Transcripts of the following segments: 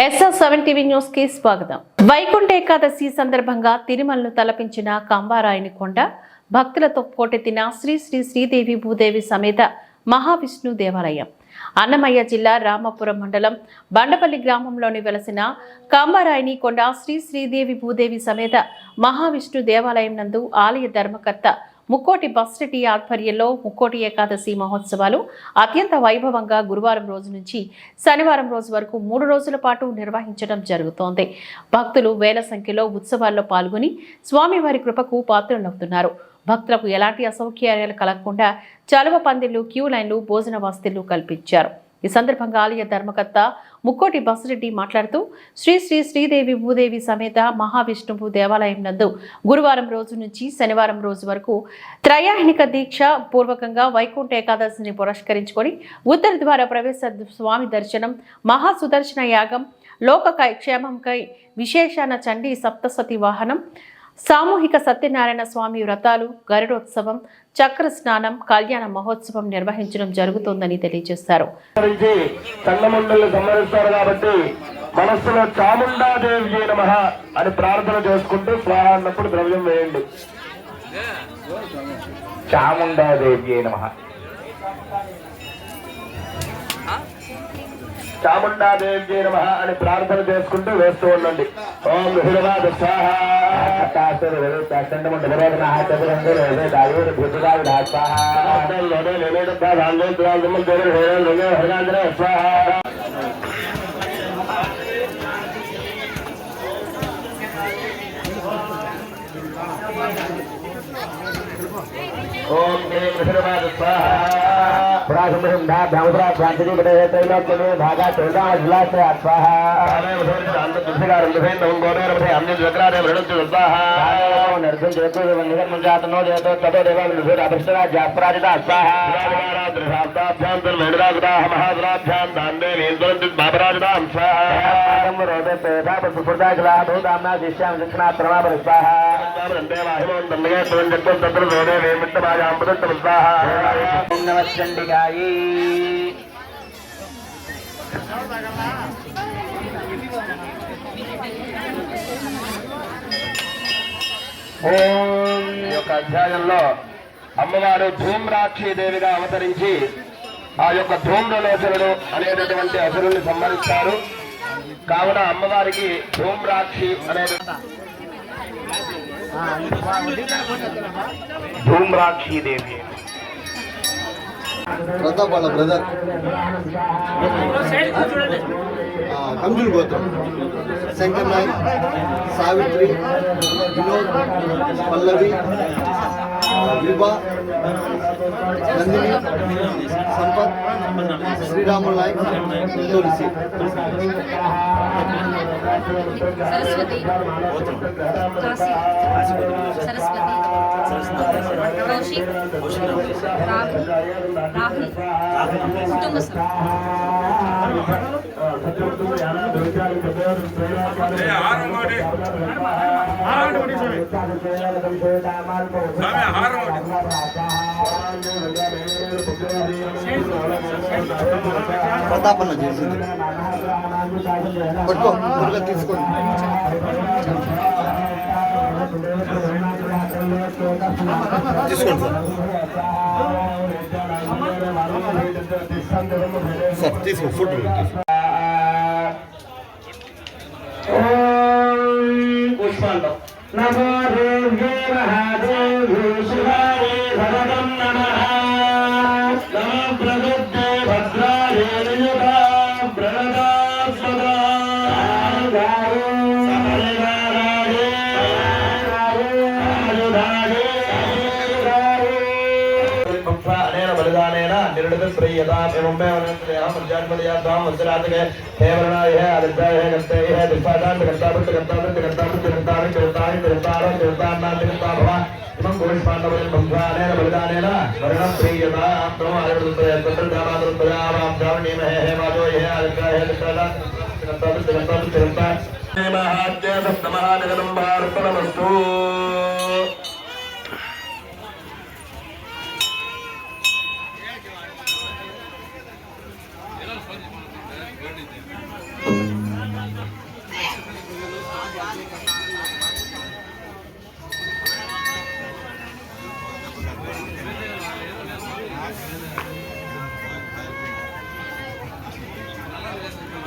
SR7 TV news కి స్వాగతం. వైకుంఠ ఏకాదశి సందర్భంగా తిరుమలను తలపించిన కంబారాయని కొండ భక్తులతో పోటెత్తిన శ్రీ శ్రీ శ్రీదేవి భూదేవి సమేత మహావిష్ణు దేవాలయం. అన్నమయ్య జిల్లా రామాపురం మండలం బండపల్లి గ్రామంలోని వెలసిన కంబారాయని కొండ శ్రీ శ్రీదేవి భూదేవి సమేత మహావిష్ణు దేవాలయం నందు ఆలయ ధర్మకర్త ముక్కోటి బస్రెడ్డి ఆధ్వర్యంలో ముక్కోటి ఏకాదశి మహోత్సవాలు అత్యంత వైభవంగా గురువారం రోజు నుంచి శనివారం రోజు వరకు 3 రోజుల పాటు నిర్వహించడం జరుగుతోంది. భక్తులు వేల సంఖ్యలో ఉత్సవాల్లో పాల్గొని స్వామివారి కృపకు పాత్రులవుతున్నారు. భక్తులకు ఎలాంటి అసౌకర్యాలు కలగకుండా చలువ పందిళ్లు, క్యూ లైన్లు, భోజన వసతులు కల్పించారు. ఈ సందర్భంగా ఆలయ ధర్మకర్త ముక్కోటి బస్రెడ్డి మాట్లాడుతూ శ్రీ శ్రీ శ్రీదేవి భూదేవి సమేత మహావిష్ణువు దేవాలయం నందు గురువారం రోజు నుంచి శనివారం రోజు వరకు త్రయాహినిక దీక్ష పూర్వకంగా వైకుంఠ ఏకాదశిని పురస్కరించుకొని ఉత్తర ద్వార ప్రవేశ స్వామి దర్శనం, మహాసుదర్శన యాగం, లోక క్షేమంకై విశేషాన చండీ సప్తసతి వాహనం, సామూహిక సత్యనారాయణ స్వామి వ్రతాలు, గరుడోత్సవం, చక్ర స్నానం, కళ్యాణ మహోత్సవం నిర్వహించడం జరుగుతోందని తెలియజేశారు. మనస్సులో చాముండాదేవి నమః అని ప్రార్థన చేసుకుంటూ స్వాహ అన్నప్పుడు ద్రవ్యం వేయండి. చాముండాదేవి నమః, చాముండాదేవి నమః అని ప్రార్థన చేసుకుంటూ వేస్తూ ఉండండి. ఓం హృదయాద స్వాహ ఓం హృదయాద స్వాహ ఈ యొక్క అధ్యాయంలో అమ్మవారు ధూమ్రాక్షి దేవిగా అవతరించి ఆ యొక్క ధూమ్రలోచనుడు అనేటటువంటి అసురుల్ని సంహరిస్తారు. కావున అమ్మవారికి ధూమ్రాక్షి అనేది ధూమ్రాక్షి దేవి. ప్రతాప్ వాళ్ళ బ్రదర్ కంజుల్ గోత్రం, శంకర్ నాయక్, సావిత్రి, వినోద్, పల్లవి, విభా, నందిని, సంపత్, శ్రీరాములు నాయక్, తులసి. సరస్వతి, కాశీ, సరస్వతి, కౌశిక్, రాహుల్, కుటుంబ ప్రతాపన్న చేసింది. పట్టుకో, త్వరగా తీసుకోండి. తీసుకోండి సార్, తీసుకో ఫుడ్. పుష్పాండం నమో దేవ్యే మహాదేవ్యే శివాయే భగవం నమః. నమో ప్రబుద్ధే భద్రాయే నియుతా ప్రణదాస్పదా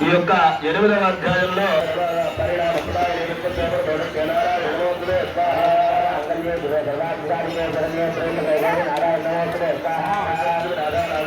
ఈ యొక్క 8వ అధ్యాయంలో నారాయణ